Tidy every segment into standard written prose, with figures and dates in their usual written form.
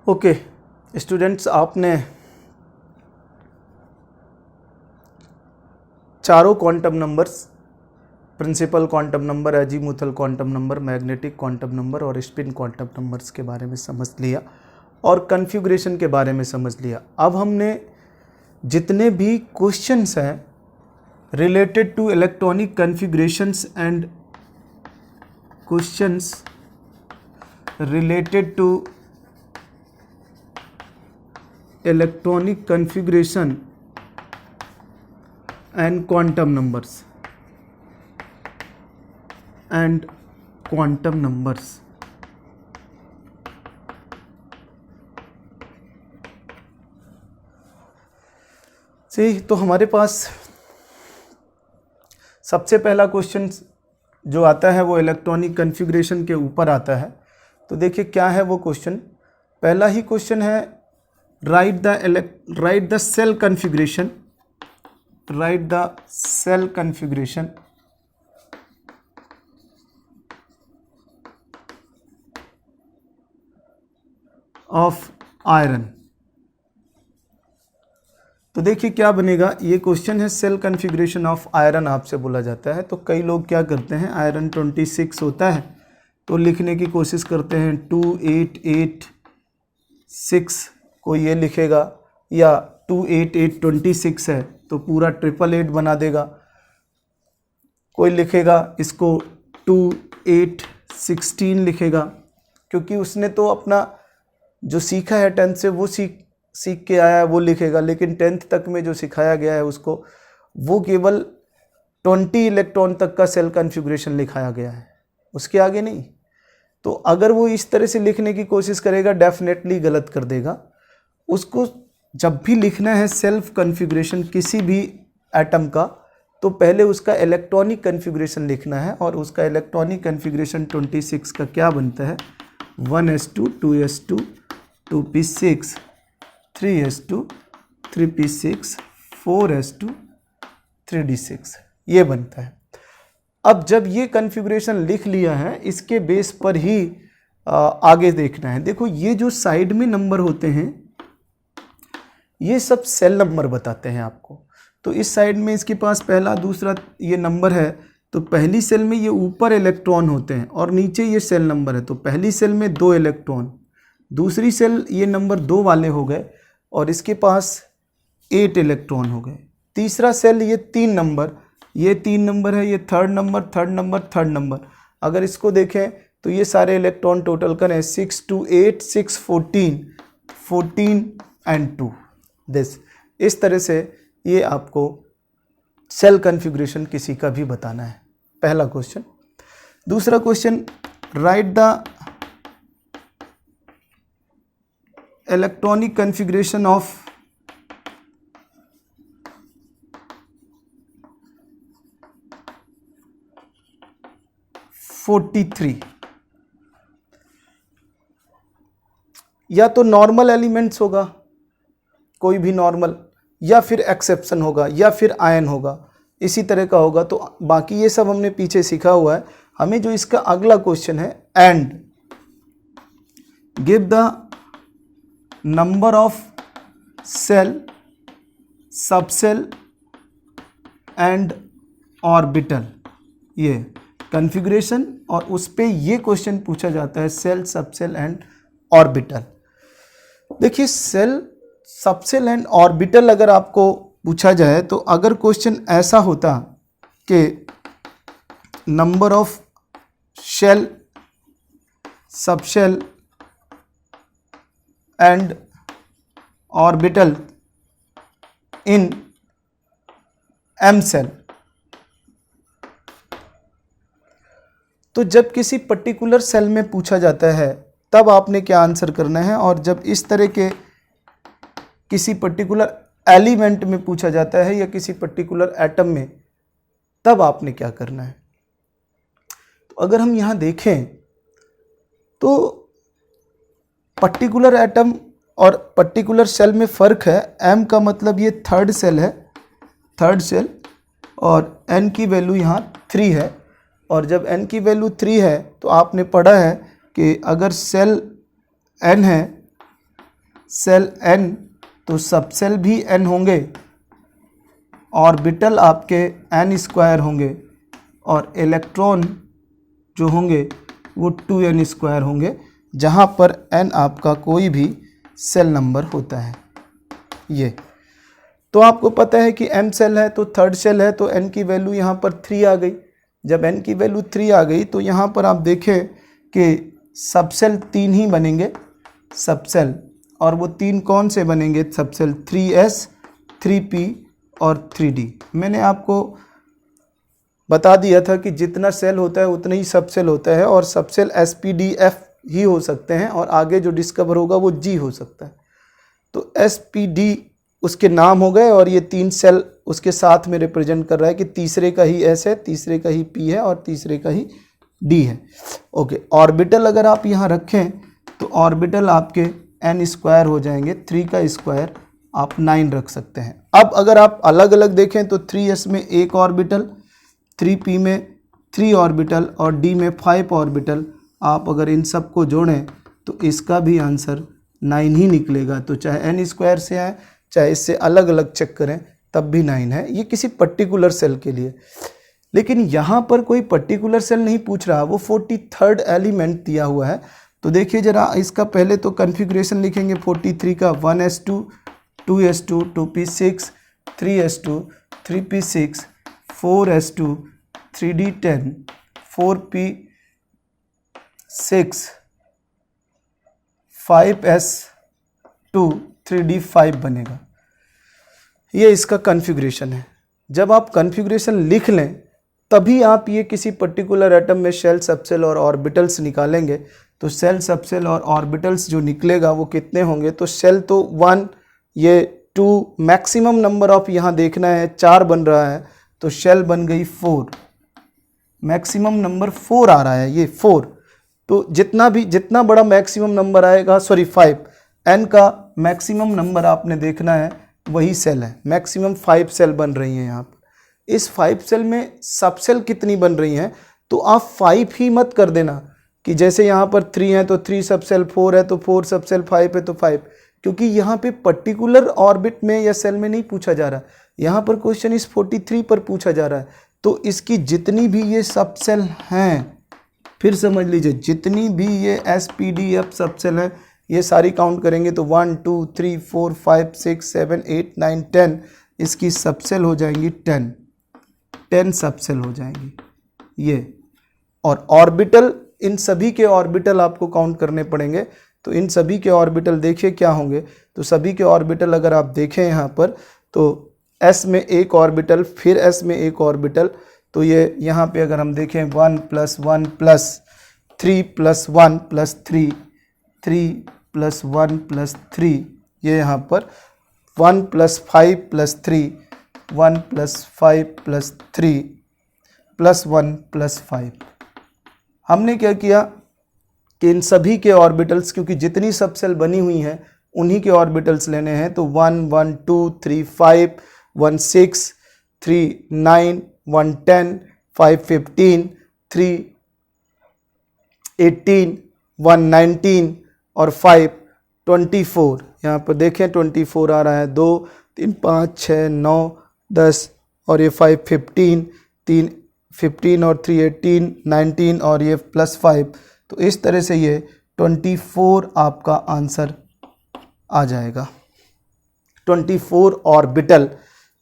Okay students, आपने चारों quantum numbers, principal quantum number, azimuthal quantum number, magnetic quantum number और spin quantum numbers के बारे में समझ लिया और कन्फिग्रेशन के बारे में समझ लिया। अब हमने जितने भी क्वेश्चंस हैं related to electronic configurations and questions related to electronic configuration and quantum numbers से तो हमारे पास सबसे पहला क्वेश्चन जो आता है वो इलेक्ट्रॉनिक कन्फिग्रेशन के ऊपर आता है। तो देखिए क्या है वो क्वेश्चन। पहला ही क्वेश्चन है write the shell configuration of iron. तो देखिए क्या बनेगा, ये क्वेश्चन है सेल कन्फिग्रेशन ऑफ आयरन आपसे बोला जाता है। तो कई लोग क्या करते हैं, आयरन 26 होता है तो लिखने की कोशिश करते हैं 2886 को ये लिखेगा, या 28826 है तो पूरा 888 बना देगा। कोई लिखेगा इसको 2816 लिखेगा, क्योंकि उसने तो अपना जो सीखा है 10th से वो सीख के आया है वो लिखेगा, लेकिन 10th तक में जो सिखाया गया है उसको वो केवल 20 इलेक्ट्रॉन तक का सेल कन्फिग्रेशन लिखाया गया है, उसके आगे नहीं। तो अगर वो इस तरह से लिखने की कोशिश करेगा डेफिनेटली गलत कर देगा। उसको जब भी लिखना है सेल्फ कन्फिग्रेशन किसी भी एटम का, तो पहले उसका इलेक्ट्रॉनिक कन्फिग्रेशन लिखना है, और उसका इलेक्ट्रॉनिक कन्फिग्रेशन 26 का क्या बनता है, 1s2 2s2 2p6 3s2 3p6 4s2 3d6 ये बनता है। अब जब ये कन्फिग्रेशन लिख लिया है, इसके बेस पर ही आगे देखना है। देखो ये जो साइड में नंबर होते हैं ये सब सेल नंबर बताते हैं आपको। तो इस साइड में इसके पास पहला दूसरा ये नंबर है, तो पहली सेल में ये ऊपर इलेक्ट्रॉन होते हैं और नीचे ये सेल नंबर है। तो पहली सेल में 2 इलेक्ट्रॉन, दूसरी सेल ये नंबर 2 वाले हो गए और इसके पास 8 इलेक्ट्रॉन हो गए। तीसरा सेल ये 3 नंबर, ये 3 नंबर है, ये थर्ड नंबर। अगर इसको देखें तो ये सारे इलेक्ट्रॉन टोटल करें 6 2 8 6 14 एंड 2 दिस। इस तरह से ये आपको सेल कन्फिग्रेशन किसी का भी बताना है, पहला क्वेश्चन। दूसरा question, right the electronic configuration of (43) या तो नॉर्मल एलिमेंट्स होगा, कोई भी नॉर्मल, या फिर एक्सेप्शन होगा, या फिर आयन होगा, इसी तरह का होगा। तो बाकी ये सब हमने पीछे सीखा हुआ है। हमें जो इसका अगला क्वेश्चन है, and give the number of shell, subshell and orbital, ये कन्फिग्रेशन, और उस पे ये क्वेश्चन पूछा जाता है सेल, सबसेल एंड ऑर्बिटल। देखिए सेल, सबसेल एंड ऑर्बिटल अगर आपको पूछा जाए, तो अगर क्वेश्चन ऐसा होता कि number of shell, subshell and orbital in M shell, तो जब किसी पर्टिकुलर सेल में पूछा जाता है तब आपने क्या आंसर करना है, और जब इस तरह के किसी पर्टिकुलर एलिमेंट में पूछा जाता है या किसी पर्टिकुलर एटम में, तब आपने क्या करना है। तो अगर हम यहाँ देखें तो पर्टिकुलर एटम और पर्टिकुलर सेल में फ़र्क है। एम का मतलब ये थर्ड सेल है, थर्ड सेल, और एन की वैल्यू यहाँ 3 है। और जब n की वैल्यू 3 है तो आपने पढ़ा है कि अगर सेल n है सेल n, तो सबसेल भी n होंगे, ऑर्बिटल आपके n स्क्वायर होंगे, और इलेक्ट्रॉन जो होंगे वो 2n² होंगे, जहाँ पर n आपका कोई भी सेल नंबर होता है। ये तो आपको पता है कि m सेल है तो थर्ड सेल है, तो n की वैल्यू यहाँ पर 3 आ गई। जब n की वैल्यू 3 आ गई तो यहाँ पर आप देखें कि सबसेल 3 ही बनेंगे सबसेल, और वो 3 कौन से बनेंगे सबसेल? 3s, 3p और 3d। मैंने आपको बता दिया था कि जितना सेल होता है उतना ही सबसेल होता है, और सबसेल spdf ही हो सकते हैं, और आगे जो डिस्कवर होगा वो g हो सकता है। तो spd उसके नाम हो गए, और ये 3 सेल उसके साथ में रिप्रेजेंट कर रहा है कि तीसरे का ही s है, तीसरे का ही p है, और तीसरे का ही d है। ओके, ऑर्बिटल अगर आप यहाँ रखें तो ऑर्बिटल आपके n² हो जाएंगे, 3 का स्क्वायर आप 9 रख सकते हैं। अब अगर आप अलग अलग देखें तो 3s में 1 ऑर्बिटल, 3p में 3 ऑर्बिटल और d में 5 ऑर्बिटल, आप अगर इन सब को जोड़ें तो इसका भी आंसर 9 ही निकलेगा। तो चाहे n² से आए, चाहे इससे अलग अलग चेक करें, तब भी 9 है। ये किसी पर्टिकुलर सेल के लिए, लेकिन यहाँ पर कोई पर्टिकुलर सेल नहीं पूछ रहा, वो 43rd एलिमेंट दिया हुआ है। तो देखिए जरा, इसका पहले तो कन्फिग्रेशन लिखेंगे 43 का, 1s2, 2s2, 2p6, 3s2, 3p6, 4s2, 3d10, 4p6, 5s2, 3d5 बनेगा। ये इसका कन्फिग्रेशन है। जब आप कन्फिग्रेशन लिख लें तभी आप ये किसी पर्टिकुलर एटम में शेल, सबसेल और ऑर्बिटल्स निकालेंगे। तो सेल, सबसेल और ऑर्बिटल्स जो निकलेगा वो कितने होंगे? तो शेल तो 1, ये 2, मैक्सिमम नंबर ऑफ यहाँ देखना है 4 बन रहा है, तो शेल बन गई 4, मैक्सिमम नंबर 4 आ रहा है, ये 4। तो जितना बड़ा मैक्सिमम नंबर आएगा, सॉरी 5, n का मैक्सिमम नंबर आपने देखना है, वही सेल है। मैक्सिमम 5 सेल बन रही हैं यहाँ पर। इस 5 सेल में सबसेल कितनी बन रही हैं? तो आप 5 ही मत कर देना कि जैसे यहाँ पर 3 है तो 3 सबसेल, 4 है तो 4 सबसेल, 5 है तो 5, क्योंकि यहाँ पे पर्टिकुलर ऑर्बिट में या सेल में नहीं पूछा जा रहा, यहाँ पर क्वेश्चन इस 43 पर पूछा जा रहा है। तो इसकी जितनी भी ये सबसेल हैं, फिर समझ लीजिए, जितनी भी ये spdf सबसेल हैं, ये सारी काउंट करेंगे तो 1 2 3 4 5 6 7 8 9 10, इसकी सबसेल हो जाएंगी 10 सबसेल हो जाएंगी ये। और ऑर्बिटल, इन सभी के ऑर्बिटल आपको काउंट करने पड़ेंगे। तो इन सभी के ऑर्बिटल देखिए क्या होंगे। तो सभी के ऑर्बिटल अगर आप देखें यहाँ पर, तो s में एक ऑर्बिटल, फिर s में एक ऑर्बिटल, तो ये यहाँ पे अगर हम देखें 1 + 1 + 3 + 1 + 3, 3 + 1 + 3, ये यहाँ पर 1 + 5 + 3, 1 + 5 + 3 + 1 + 5। हमने क्या किया कि इन सभी के ऑर्बिटल्स, क्योंकि जितनी सबसेल बनी हुई हैं उन्हीं के ऑर्बिटल्स लेने हैं, तो 1 1 2 3 5, 1 6, 3 9, 1 10, 5 15, 3 18, 1 19 और 5 24। यहाँ पर देखें 24 आ रहा है, 2 3 5 6 9 10 और ये 5 15, 3 15 और 3 18 19 और ये +5। तो इस तरह से ये 24 आपका आंसर आ जाएगा, 24 ऑर्बिटल।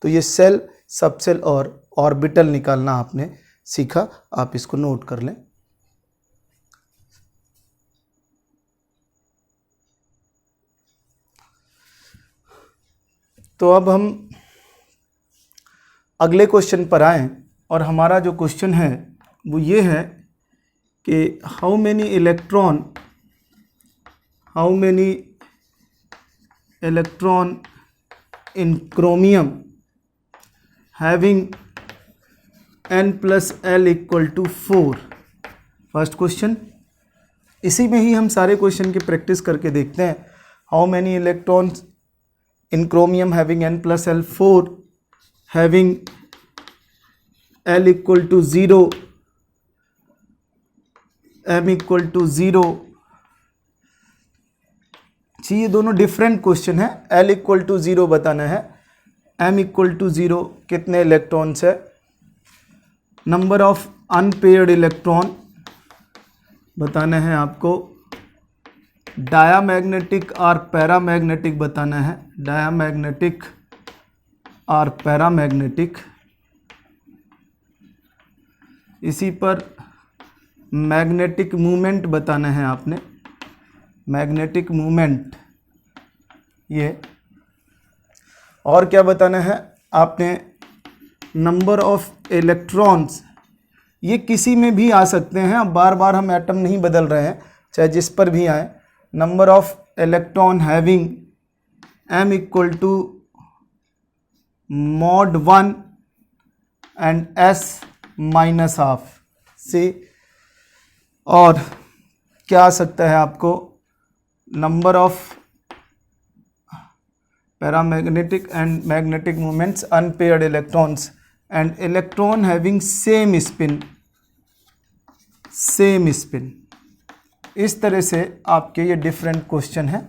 तो ये सेल, सबसेल और ऑर्बिटल निकालना आपने सीखा, आप इसको नोट कर लें। तो अब हम अगले क्वेश्चन पर आएँ, और हमारा जो क्वेश्चन है वो ये है कि how many electron in chromium having n + l = 4। First question, इसी में ही हम सारे क्वेश्चन की प्रैक्टिस करके देखते हैं। How many electrons in chromium having n + l, 4, having l = 0, m = 0, जी ये दोनों डिफरेंट क्वेश्चन है। L इक्वल टू 0 बताना है, M इक्वल टू 0 कितने इलेक्ट्रॉन्स है, नंबर ऑफ अनपेयर्ड इलेक्ट्रॉन बताना है आपको, डायामैग्नेटिक और पैरामैग्नेटिक बताना है, डायामैग्नेटिक और पैरामैग्नेटिक। इसी पर मैग्नेटिक मूवमेंट बताना है आपने, मैग्नेटिक मूवमेंट ये। और क्या बताना है आपने, नंबर ऑफ इलेक्ट्रॉन्स, ये किसी में भी आ सकते हैं, अब बार बार हम एटम नहीं बदल रहे हैं, चाहे जिस पर भी आए। Number of electron having M equal to mod 1 and S minus half से। और क्या आ सकता है आपको, number of paramagnetic and magnetic movements unpaired electrons and electron having same spin, same spin. इस तरह से आपके ये डिफरेंट क्वेश्चन हैं।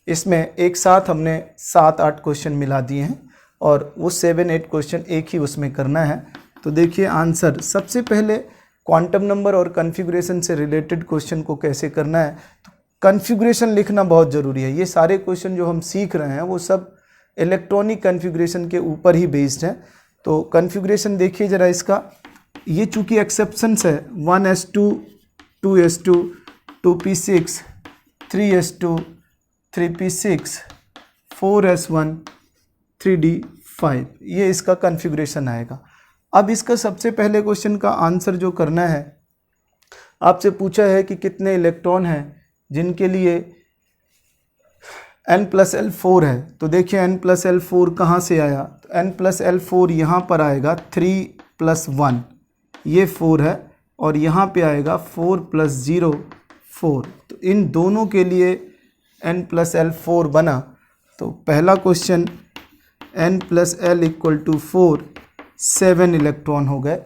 इसमें एक साथ हमने 7-8 क्वेश्चन मिला दिए हैं और वो 7-8 क्वेश्चन एक ही उसमें करना है। तो देखिए आंसर, सबसे पहले क्वांटम नंबर और कॉन्फ़िगरेशन से रिलेटेड क्वेश्चन को कैसे करना है, तो कॉन्फ़िगरेशन लिखना बहुत ज़रूरी है। ये सारे क्वेश्चन जो हम सीख रहे हैं वो सब इलेक्ट्रॉनिक कॉन्फ़िगरेशन के ऊपर ही बेस्ड हैं। तो कॉन्फ़िगरेशन देखिए ज़रा इसका, ये चूँकि एक्सेप्शंस है, 1s2 2s2 2p6 3s2 3p6 4s1 3d5, ये इसका कॉन्फ़िगरेशन आएगा। अब इसका सबसे पहले क्वेश्चन का आंसर जो करना है, आपसे पूछा है कि कितने इलेक्ट्रॉन हैं जिनके लिए n+l4 है। तो देखिए n+l4 कहाँ से आया, तो n+l4 यहाँ पर आएगा 3+1, ये 4 है, और यहाँ पे आएगा 4+0 4। तो इन दोनों के लिए n+l4 बना। तो पहला question n+l equal to 4, 7 electron हो गए,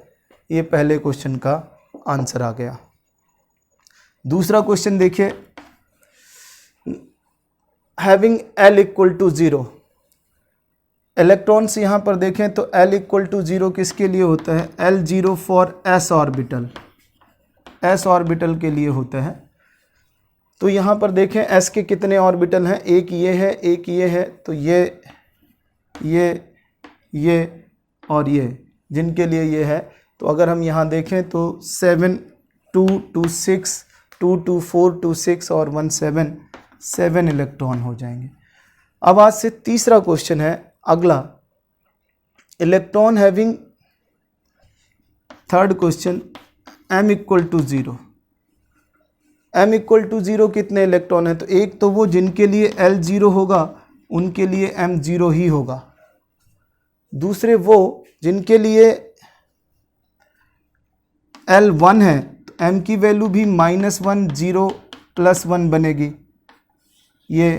ये पहले क्वेश्चन का आंसर आ गया। दूसरा क्वेश्चन देखिए, having L equal to 0, electrons यहाँ पर देखें तो L इक्वल टू 0 किसके लिए होता है, L0 for s orbital, s orbital के लिए होता है। तो यहाँ पर देखें s के कितने ऑर्बिटल हैं, एक ये है, एक ये है, तो ये और ये, जिनके लिए ये है। तो अगर हम यहाँ देखें तो 7 2 2 6 2 2 4 2 6 और 1 7 इलेक्ट्रॉन हो जाएंगे। अब आज से तीसरा क्वेश्चन है अगला, electron having, third question, m equal to 0, m equal to 0 कितने इलेक्ट्रॉन है, तो एक तो वो जिनके लिए L0 होगा उनके लिए m0 ही होगा, दूसरे वो जिनके लिए L1 है तो m की वैल्यू भी -1 0 +1 बनेगी, ये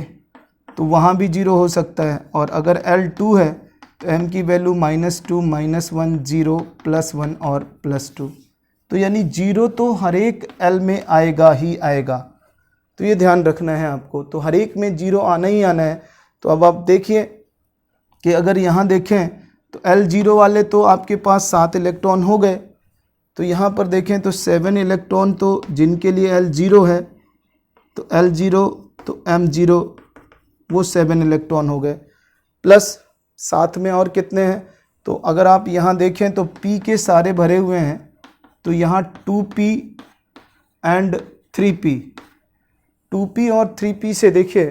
तो वहाँ भी 0 हो सकता है। और अगर L2 है तो m की वैल्यू -2 -1 0 +1 और +2, तो यानी 0 तो हर एक L में आएगा ही आएगा। तो ये ध्यान रखना है आपको, तो हर एक में 0 आना ही आना है। तो अब आप देखिए कि अगर यहाँ देखें तो L0 वाले तो आपके पास 7 इलेक्ट्रॉन हो गए, तो यहाँ पर देखें तो 7 इलेक्ट्रॉन तो जिनके लिए L0 है, तो L0 तो M0 वो 7 इलेक्ट्रॉन हो गए, प्लस साथ में और कितने हैं, तो अगर आप यहाँ देखें तो P के सारे भरे हुए हैं, तो यहाँ 2P एंड 3P, 2P और 3P से देखिए,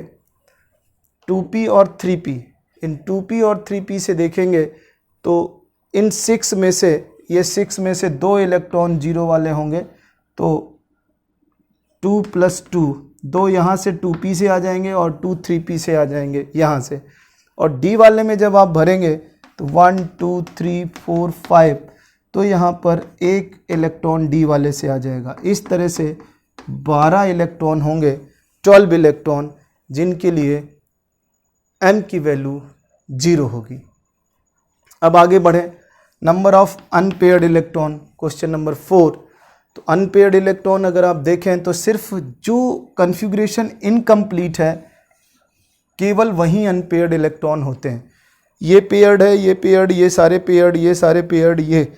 2P और 3P, इन 2P और 3P से देखेंगे तो इन 6 में से, ये 6 में से 2 इलेक्ट्रॉन 0 वाले होंगे, तो 2 + 2, 2 यहाँ से 2P से आ जाएंगे और 2 3P से आ जाएंगे यहाँ से। और D वाले में जब आप भरेंगे तो 1 2 3 4 5, तो यहाँ पर 1 इलेक्ट्रॉन D वाले से आ जाएगा। इस तरह से 12 इलेक्ट्रॉन होंगे, 12 इलेक्ट्रॉन जिनके लिए m की वैल्यू 0 होगी। अब आगे बढ़ें, number of unpaired electron, question number 4। तो अनपेयर्ड इलेक्ट्रॉन अगर आप देखें तो सिर्फ जो कॉन्फ़िगरेशन इनकम्प्लीट है केवल वहीं अनपेयर्ड इलेक्ट्रॉन होते हैं। ये पेयर्ड है, ये पेयर्ड, ये सारे पेयर्ड, ये सारे पेयर्ड, ये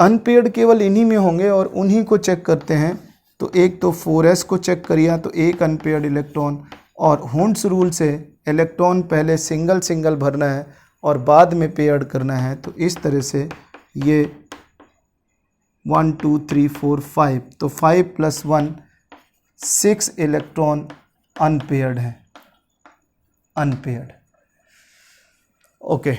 अनपेयर्ड केवल इन्हीं में होंगे और उन्हीं को चेक करते हैं। तो एक तो 4s को चेक करिए तो एक अनपेयर्ड इलेक्ट्रॉन, और हुंड्स रूल से इलेक्ट्रॉन पहले सिंगल सिंगल भरना है और बाद में पेयर्ड करना है। तो इस तरह से ये 1 2 3 4 5, तो 5 + 1 6 इलेक्ट्रॉन अनपेयर्ड है, अनपेयर्ड। ओके,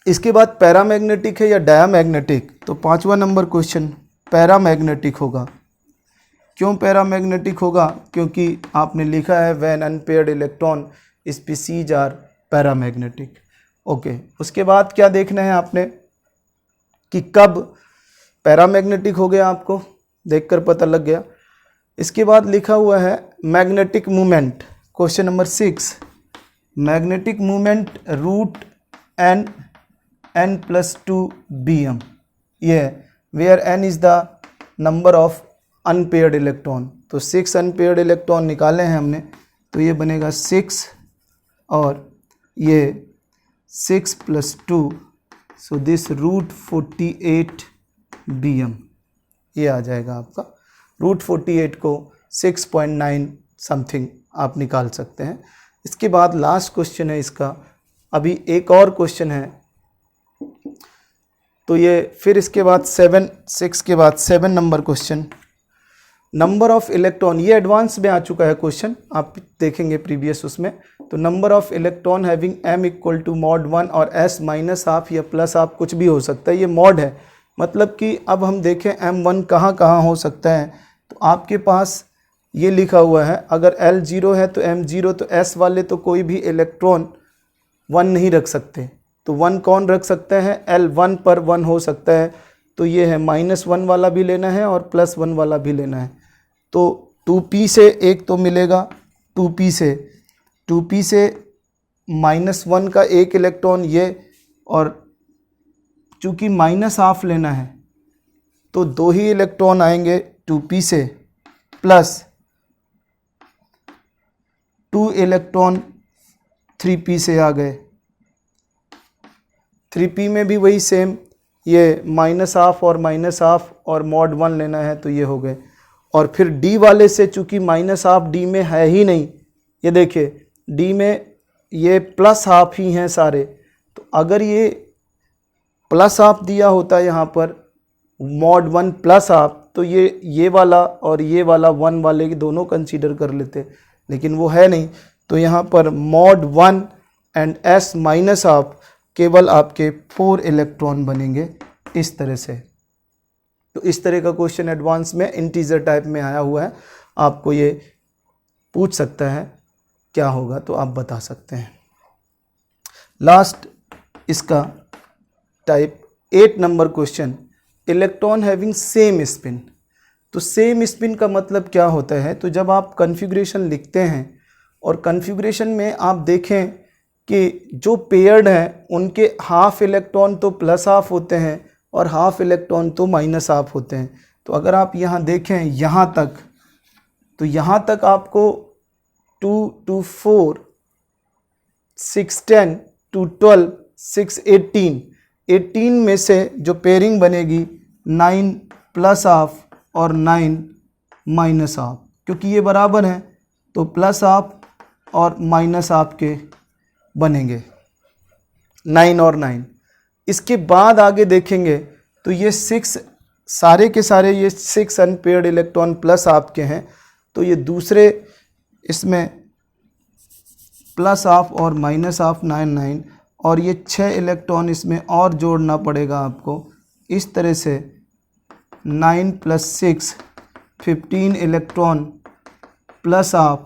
इसके बाद पैरामैग्नेटिक है या डायामैग्नेटिक, तो 5वां नंबर क्वेश्चन पैरामैग्नेटिक होगा। क्यों पैरामैग्नेटिक होगा? क्योंकि आपने लिखा है when unpaired electron species are paramagnetic. Okay, उसके बाद क्या देखना है आपने कि कब पैरामैग्नेटिक हो गया, आपको देखकर पता लग गया। इसके बाद लिखा हुआ है magnetic movement, question number 6, magnetic movement √n+2 bm, ये where n is the number of unpaired electron. तो 6 अनपेयर्ड इलेक्ट्रॉन निकाले हैं हमने, तो ये बनेगा 6 और ये 6 + 2, सो दिस √48 bm, ये आ जाएगा आपका। √48 को 6.9 समथिंग आप निकाल सकते हैं। इसके बाद लास्ट क्वेश्चन है इसका, अभी एक और क्वेश्चन है, तो ये फिर इसके बाद 6 के बाद 7 number question, number of electron, ये एडवांस में आ चुका है क्वेश्चन, आप देखेंगे प्रीवियस उसमें। तो number of electron having m = mod 1 और s -½ या +½ कुछ भी हो सकता है, ये मॉड है, मतलब कि अब हम देखें m1 कहाँ कहाँ हो सकता है। तो आपके पास ये लिखा हुआ है, अगर L 0 है तो m0, तो s वाले तो कोई भी इलेक्ट्रॉन 1 नहीं रख सकते, तो 1 कौन रख सकते हैं? L 1 पर 1 हो सकता है, तो ये है -1 वाला भी लेना है और +1 वाला भी लेना है। तो 2p से एक तो मिलेगा, 2p से -1 का एक इलेक्ट्रॉन ये, और चूँकि -½ लेना है तो 2 ही इलेक्ट्रॉन आएंगे 2p से, प्लस 2 इलेक्ट्रॉन 3p से आ गए। 3p में भी वही सेम, ये -½ और -½ और mod 1 लेना है, तो ये हो गए। और फिर d वाले से, चूँकि -½ d में है ही नहीं, ये देखिए d में ये +½ ही हैं सारे, तो अगर ये +½ दिया होता यहाँ पर mod 1 +½ तो ये वाला और ये वाला 1 वाले की दोनों कंसीडर कर लेते, लेकिन वो है नहीं, तो यहाँ पर mod 1 एंड s -½ केवल आपके 4 इलेक्ट्रॉन बनेंगे इस तरह से। तो इस तरह का क्वेश्चन एडवांस में इंटीजर टाइप में आया हुआ है, आपको ये पूछ सकता है क्या होगा, तो आप बता सकते हैं। लास्ट इसका type 8 number question, electron having same spin. तो सेम स्पिन का मतलब क्या होता है? तो जब आप कॉन्फ़िगरेशन लिखते हैं और कॉन्फ़िगरेशन में आप देखें कि जो पेयर्ड हैं उनके हाफ इलेक्ट्रॉन तो +½ होते हैं और हाफ इलेक्ट्रॉन तो -½ होते हैं। तो अगर आप यहाँ देखें यहाँ तक, तो यहाँ तक आपको 2 to 4, 6 10 2 12 6 18, 18 में से जो पेयरिंग बनेगी 9 +½ और 9 -½ क्योंकि ये बराबर हैं, तो +½ और -½ के बनेंगे 9 और 9। इसके बाद आगे देखेंगे तो ये 6 सारे के सारे ये 6 अनपेयर्ड इलेक्ट्रॉन +½ के हैं, तो ये दूसरे इसमें +½ और -½ 9 9, और ये 6 इलेक्ट्रॉन इसमें और जोड़ना पड़ेगा आपको, इस तरह से 9 + 6 15 इलेक्ट्रॉन +½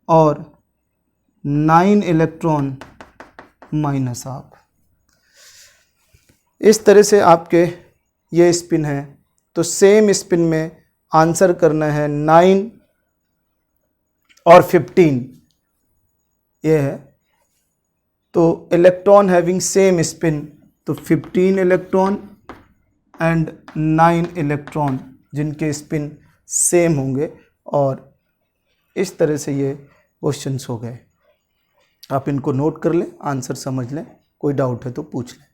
और 9 इलेक्ट्रॉन -½ इस तरह से आपके ये स्पिन है। तो सेम स्पिन में आंसर करना है 9 और 15, ये है। तो इलेक्ट्रॉन हैविंग सेम स्पिन, तो 15 इलेक्ट्रॉन एंड 9 इलेक्ट्रॉन जिनके स्पिन सेम होंगे, और इस तरह से ये क्वेश्चंस हो गए। आप इनको नोट कर लें, आंसर समझ लें, कोई डाउट है तो पूछ लें।